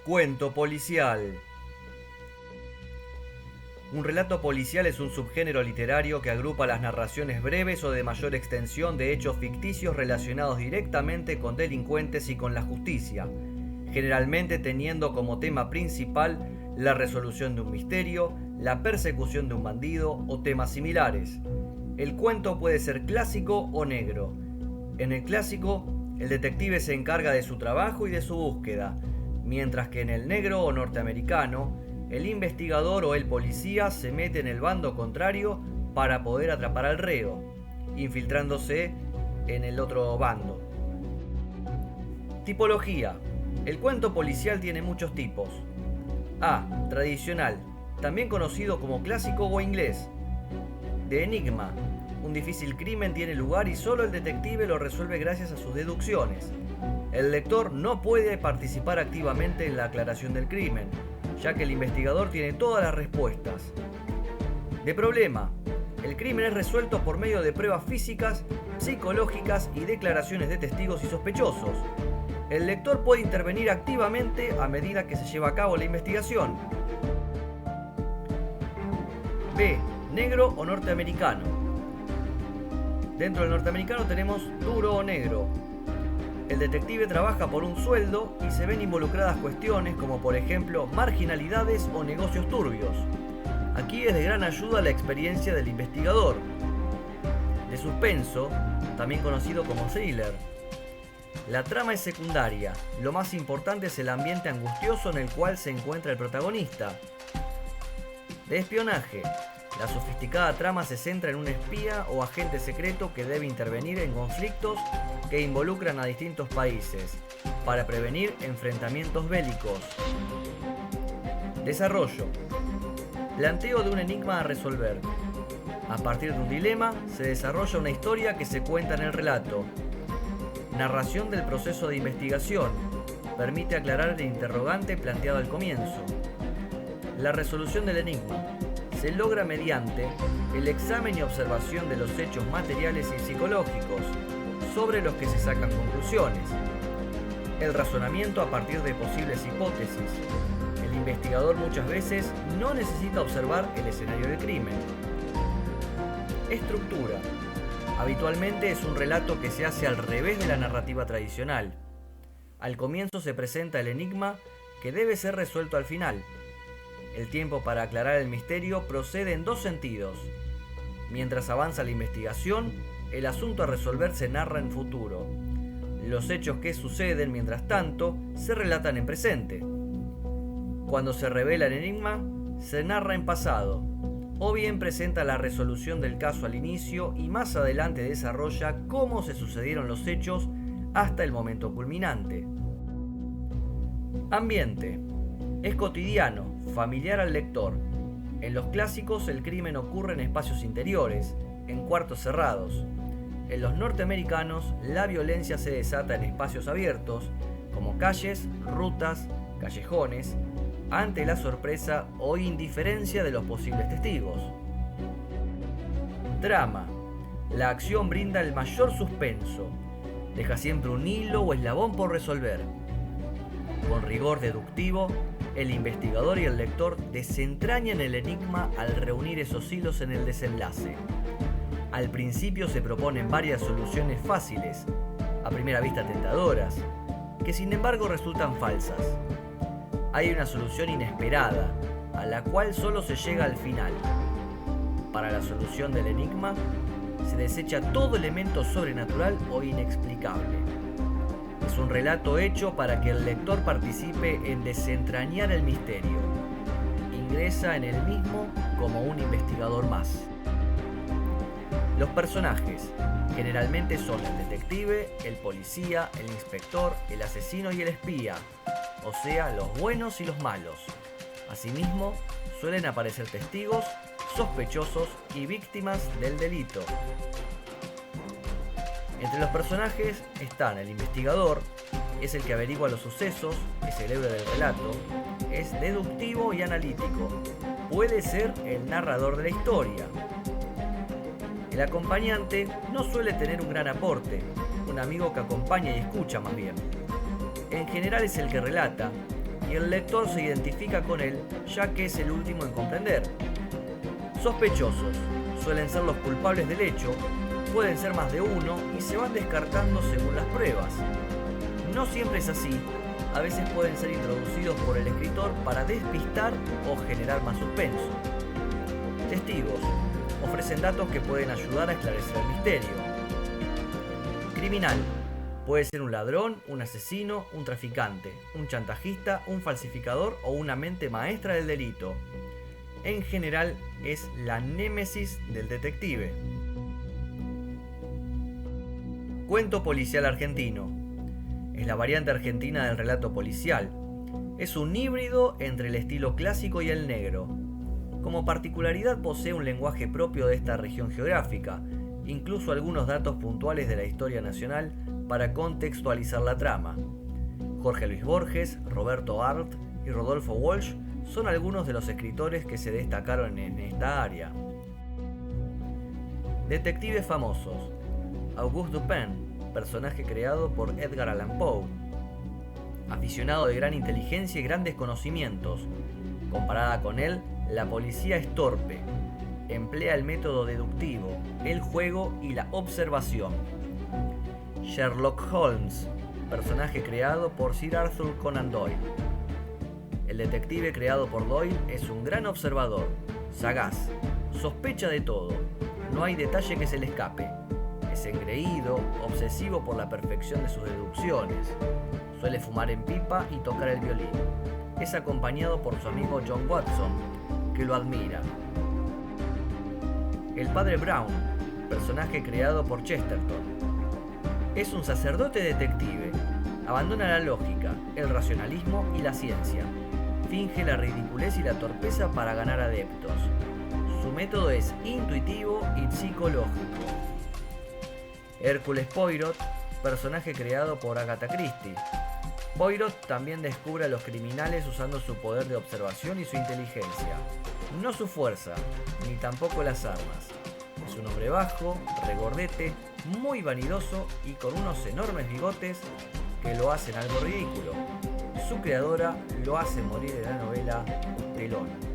Cuento policial. Un relato policial es un subgénero literario que agrupa las narraciones breves o de mayor extensión de hechos ficticios relacionados directamente con delincuentes y con la justicia, generalmente teniendo como tema principal la resolución de un misterio, la persecución de un bandido o temas similares. El cuento puede ser clásico o negro. En el clásico, el detective se encarga de su trabajo y de su búsqueda, mientras que en el negro o norteamericano, el investigador o el policía se mete en el bando contrario para poder atrapar al reo, infiltrándose en el otro bando. Tipología. El cuento policial tiene muchos tipos. A. Tradicional, también conocido como clásico o inglés. De enigma. Un difícil crimen tiene lugar y solo el detective lo resuelve gracias a sus deducciones. El lector no puede participar activamente en la aclaración del crimen, ya que el investigador tiene todas las respuestas. De problema. El crimen es resuelto por medio de pruebas físicas, psicológicas y declaraciones de testigos y sospechosos. El lector puede intervenir activamente a medida que se lleva a cabo la investigación. B. Negro o norteamericano. Dentro del norteamericano tenemos duro o negro. El detective trabaja por un sueldo y se ven involucradas cuestiones como por ejemplo marginalidades o negocios turbios. Aquí es de gran ayuda la experiencia del investigador. De suspenso, también conocido como thriller. La trama es secundaria, lo más importante es el ambiente angustioso en el cual se encuentra el protagonista. De espionaje. La sofisticada trama se centra en un espía o agente secreto que debe intervenir en conflictos que involucran a distintos países, para prevenir enfrentamientos bélicos. Desarrollo. Planteo de un enigma a resolver. A partir de un dilema, se desarrolla una historia que se cuenta en el relato. Narración del proceso de investigación. Permite aclarar el interrogante planteado al comienzo. La resolución del enigma se logra mediante el examen y observación de los hechos materiales y psicológicos, sobre los que se sacan conclusiones. El razonamiento a partir de posibles hipótesis. El investigador muchas veces no necesita observar el escenario del crimen. Estructura. Habitualmente es un relato que se hace al revés de la narrativa tradicional. Al comienzo se presenta el enigma que debe ser resuelto al final. El tiempo para aclarar el misterio procede en dos sentidos. Mientras avanza la investigación, el asunto a resolver se narra en futuro. Los hechos que suceden, mientras tanto, se relatan en presente. Cuando se revela el enigma, se narra en pasado, o bien presenta la resolución del caso al inicio y más adelante desarrolla cómo se sucedieron los hechos hasta el momento culminante. Ambiente. Es cotidiano, familiar al lector. En los clásicos el crimen ocurre en espacios interiores, en cuartos cerrados. En los norteamericanos la violencia se desata en espacios abiertos, como calles, rutas, callejones, ante la sorpresa o indiferencia de los posibles testigos. Trama. La acción brinda el mayor suspenso. Deja siempre un hilo o eslabón por resolver. Con rigor deductivo, el investigador y el lector desentrañan el enigma al reunir esos hilos en el desenlace. Al principio se proponen varias soluciones fáciles, a primera vista tentadoras, que sin embargo resultan falsas. Hay una solución inesperada, a la cual solo se llega al final. Para la solución del enigma, se desecha todo elemento sobrenatural o inexplicable. Es un relato hecho para que el lector participe en desentrañar el misterio. Ingresa en el mismo como un investigador más. Los personajes generalmente son el detective, el policía, el inspector, el asesino y el espía, o sea, los buenos y los malos. Asimismo, suelen aparecer testigos, sospechosos y víctimas del delito. Entre los personajes están el investigador, es el que averigua los sucesos, es el héroe del relato, es deductivo y analítico, puede ser el narrador de la historia. El acompañante no suele tener un gran aporte, un amigo que acompaña y escucha más bien. En general es el que relata, y el lector se identifica con él ya que es el último en comprender. Sospechosos suelen ser los culpables del hecho, pueden ser más de uno y se van descartando según las pruebas. No siempre es así, a veces pueden ser introducidos por el escritor para despistar o generar más suspenso. Testigos ofrecen datos que pueden ayudar a esclarecer el misterio. Criminal puede ser un ladrón, un asesino, un traficante, un chantajista, un falsificador o una mente maestra del delito. En general es la némesis del detective. Cuento policial argentino. Es la variante argentina del relato policial. Es un híbrido entre el estilo clásico y el negro. Como particularidad posee un lenguaje propio de esta región geográfica, incluso algunos datos puntuales de la historia nacional para contextualizar la trama. Jorge Luis Borges, Roberto Arlt y Rodolfo Walsh son algunos de los escritores que se destacaron en esta área. Detectives famosos. Auguste Dupin, personaje creado por Edgar Allan Poe. Aficionado de gran inteligencia y grandes conocimientos. Comparada con él, la policía es torpe. Emplea el método deductivo, el juego y la observación. Sherlock Holmes, personaje creado por Sir Arthur Conan Doyle. El detective creado por Doyle es un gran observador, sagaz, sospecha de todo, no hay detalle que se le escape. Es engreído, obsesivo por la perfección de sus deducciones. Suele fumar en pipa y tocar el violín. Es acompañado por su amigo John Watson, que lo admira. El padre Brown, personaje creado por Chesterton. Es un sacerdote detective. Abandona la lógica, el racionalismo y la ciencia. Finge la ridiculez y la torpeza para ganar adeptos. Su método es intuitivo y psicológico. Hércules Poirot, personaje creado por Agatha Christie. Poirot también descubre a los criminales usando su poder de observación y su inteligencia, no su fuerza, ni tampoco las armas. Es un hombre bajo, regordete, muy vanidoso y con unos enormes bigotes que lo hacen algo ridículo. Su creadora lo hace morir en la novela Telón.